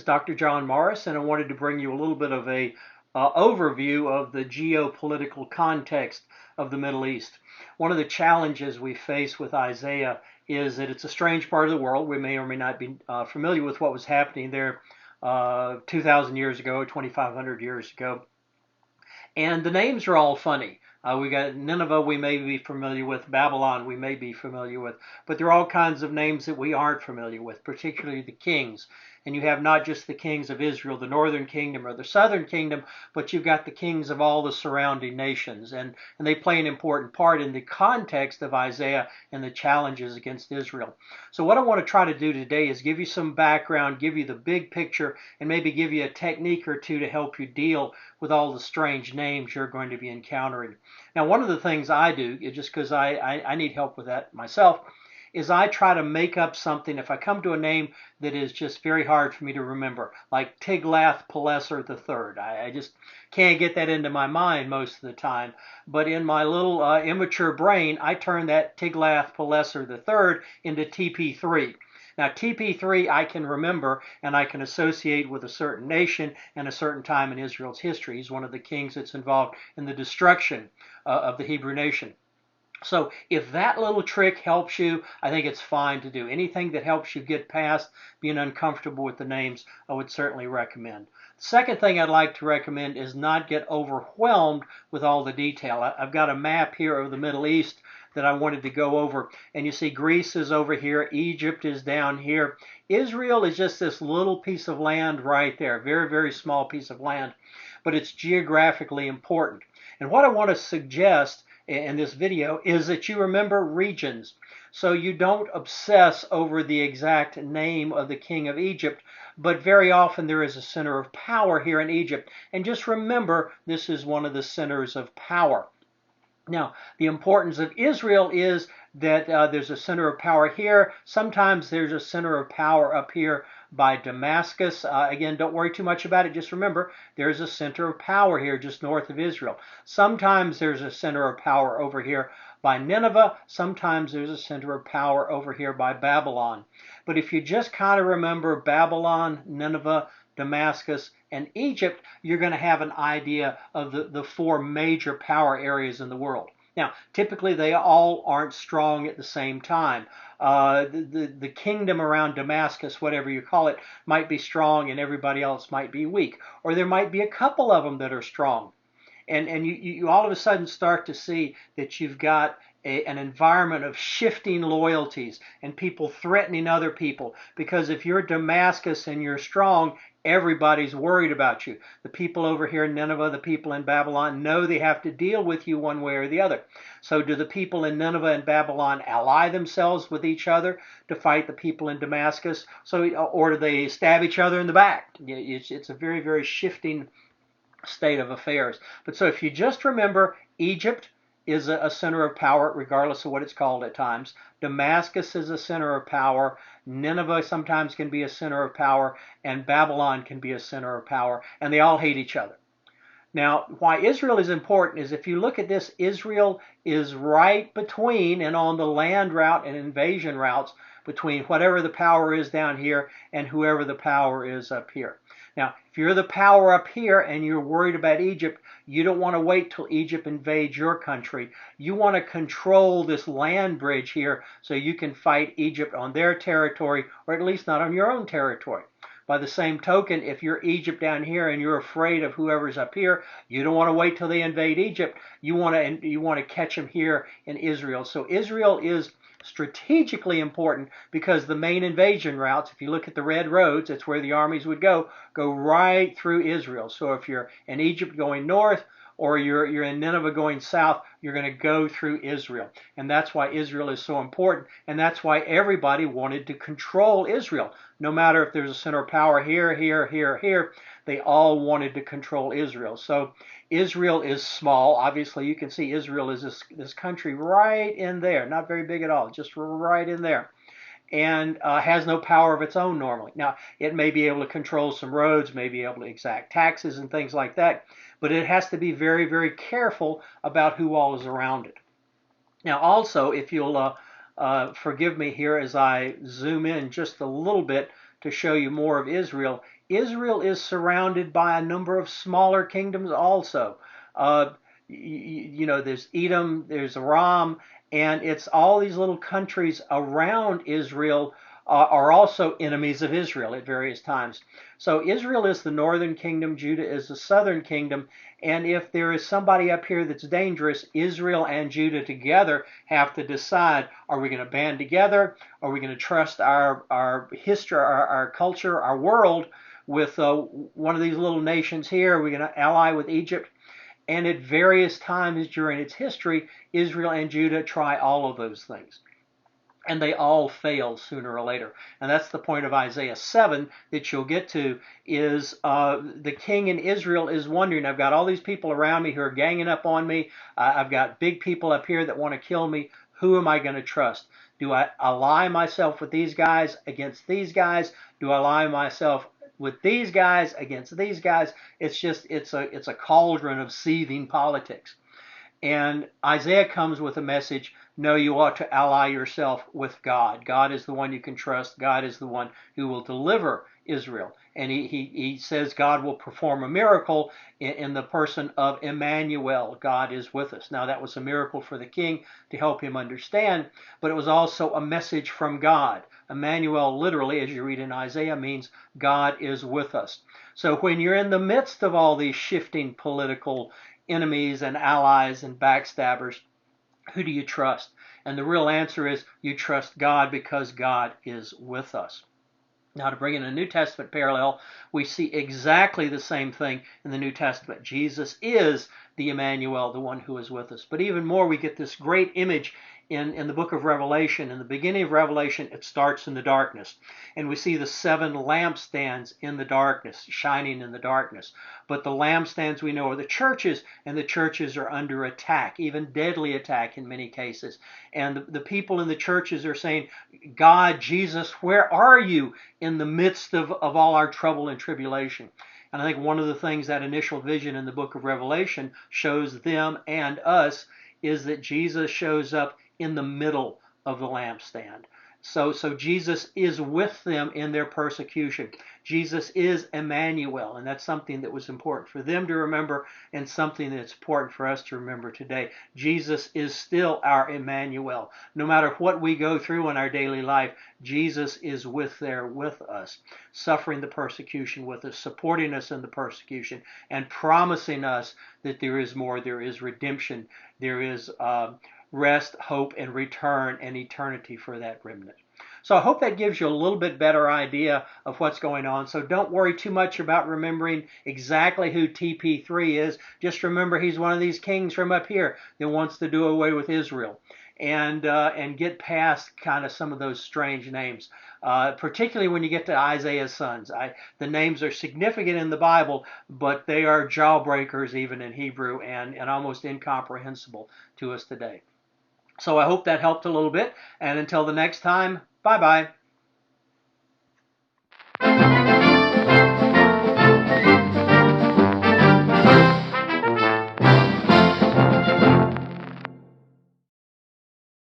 is Dr. John Morris, and I wanted to bring you a little bit of a overview of the geopolitical context of the Middle East. One of the challenges we face with Isaiah is that it's a strange part of the world. We may or may not be familiar with what was happening there 2,000 years ago, 2,500 years ago. And the names are all funny. We got Nineveh we may be familiar with, Babylon we may be familiar with, but there are all kinds of names that we aren't familiar with, particularly the kings. And you have not just the kings of Israel, the northern kingdom or the southern kingdom, but you've got the kings of all the surrounding nations. And they play an important part in the context of Isaiah and the challenges against Israel. So what I want to try to do today is give you some background, give you the big picture, and maybe give you a technique or two to help you deal with all the strange names you're going to be encountering. Now, one of the things I do, just because I need help with that myself, is I try to make up something. If I come to a name that is just very hard for me to remember, like Tiglath-Pileser III, I just can't get that into my mind most of the time. But in my little immature brain, I turn that Tiglath-Pileser III into TP3. Now, TP3 I can remember and I can associate with a certain nation and a certain time in Israel's history. He's one of the kings that's involved in the destruction of the Hebrew nation. So if that little trick helps you, I think it's fine to do. Anything that helps you get past being uncomfortable with the names, I would certainly recommend. The second thing I'd like to recommend is not get overwhelmed with all the detail. I've got a map here of the Middle East that I wanted to go over. And you see Greece is over here. Egypt is down here. Israel is just this little piece of land right there. Very, very small piece of land. But it's geographically important. And what I want to suggest in this video is that you remember regions. So you don't obsess over the exact name of the king of Egypt, but very often there is a center of power here in Egypt. And just remember, this is one of the centers of power. Now, the importance of Israel is that there's a center of power here. Sometimes there's a center of power up here by Damascus. Again, don't worry too much about it. Just remember, there's a center of power here just north of Israel. Sometimes there's a center of power over here by Nineveh. Sometimes there's a center of power over here by Babylon. But if you just kind of remember Babylon, Nineveh, Damascus, and Egypt, you're going to have an idea of the four major power areas in the world. Now, typically they all aren't strong at the same time. The kingdom around Damascus, whatever you call it, might be strong and everybody else might be weak. Or there might be a couple of them that are strong. And you all of a sudden start to see that you've got an environment of shifting loyalties and people threatening other people. Because if you're Damascus and you're strong, everybody's worried about you. The people over here in Nineveh, the people in Babylon know they have to deal with you one way or the other. So do the people in Nineveh and Babylon ally themselves with each other to fight the people in Damascus? Or do they stab each other in the back? It's a very, very shifting state of affairs. But so if you just remember, Egypt is a center of power, regardless of what it's called at times. Damascus is a center of power. Nineveh sometimes can be a center of power. And Babylon can be a center of power. And they all hate each other. Now, why Israel is important is if you look at this, Israel is right between and on the land route and invasion routes between whatever the power is down here and whoever the power is up here. Now, if you're the power up here and you're worried about Egypt, you don't want to wait till Egypt invades your country. You want to control this land bridge here so you can fight Egypt on their territory, or at least not on your own territory. By the same token, if you're Egypt down here and you're afraid of whoever's up here, you don't want to wait till they invade Egypt. You want to catch them here in Israel. So Israel is strategically important because the main invasion routes, if you look at the red roads, that's where the armies would go right through Israel. So if you're in Egypt going north, or you're in Nineveh going south, you're going to go through Israel. And that's why Israel is so important. And that's why everybody wanted to control Israel. No matter if there's a center of power here, here, they all wanted to control Israel. So Israel is small. Obviously, you can see Israel is this country right in there. Not very big at all, just right in there. And has no power of its own normally. Now, it may be able to control some roads, may be able to exact taxes and things like that, but it has to be very, very careful about who all is around it. Now, also, if you'll forgive me here as I zoom in just a little bit to show you more of Israel. Israel is surrounded by a number of smaller kingdoms also. Uh, there's Edom, there's Aram, and it's all these little countries around Israel are also enemies of Israel at various times. So Israel is the northern kingdom, Judah is the southern kingdom, and if there is somebody up here that's dangerous, Israel and Judah together have to decide, are we going to band together? Are we going to trust our history, our culture, our world with one of these little nations here? Are we going to ally with Egypt? And at various times during its history, Israel and Judah try all of those things. And they all fail sooner or later. And that's the point of Isaiah 7 that you'll get to, is the king in Israel is wondering, I've got all these people around me who are ganging up on me. I've got big people up here that want to kill me. Who am I going to trust? Do I ally myself with these guys against these guys? Do I ally myself with these guys against these guys? It's a cauldron of seething politics. And Isaiah comes with a message, no, you ought to ally yourself with God. God is the one you can trust. God is the one who will deliver Israel. And he says God will perform a miracle in the person of Emmanuel. God is with us. Now, that was a miracle for the king to help him understand, but it was also a message from God. Emmanuel, literally, as you read in Isaiah, means God is with us. So when you're in the midst of all these shifting political enemies and allies and backstabbers, who do you trust? And the real answer is you trust God because God is with us. Now, to bring in a New Testament parallel, we see exactly the same thing in the New Testament. Jesus is the Emmanuel, the one who is with us. But even more, we get this great image in the book of Revelation. In the beginning of Revelation, it starts in the darkness. And we see the 7 lampstands in the darkness, shining in the darkness. But the lampstands we know are the churches, and the churches are under attack, even deadly attack in many cases. And the people in the churches are saying, God, Jesus, where are you in the midst of all our trouble and tribulation? And I think one of the things that initial vision in the book of Revelation shows them and us is that Jesus shows up in the middle of the lampstand. So Jesus is with them in their persecution. Jesus is Emmanuel, and that's something that was important for them to remember and something that's important for us to remember today. Jesus is still our Emmanuel. No matter what we go through in our daily life, Jesus is with us, suffering the persecution with us, supporting us in the persecution, and promising us that there is more, there is redemption, there is rest, hope, and return and eternity for that remnant. So I hope that gives you a little bit better idea of what's going on. So don't worry too much about remembering exactly who TP3 is. Just remember he's one of these kings from up here that wants to do away with Israel and get past kind of some of those strange names, particularly when you get to Isaiah's sons. The names are significant in the Bible, but they are jawbreakers even in Hebrew and almost incomprehensible to us today. So I hope that helped a little bit. And until the next time, bye-bye.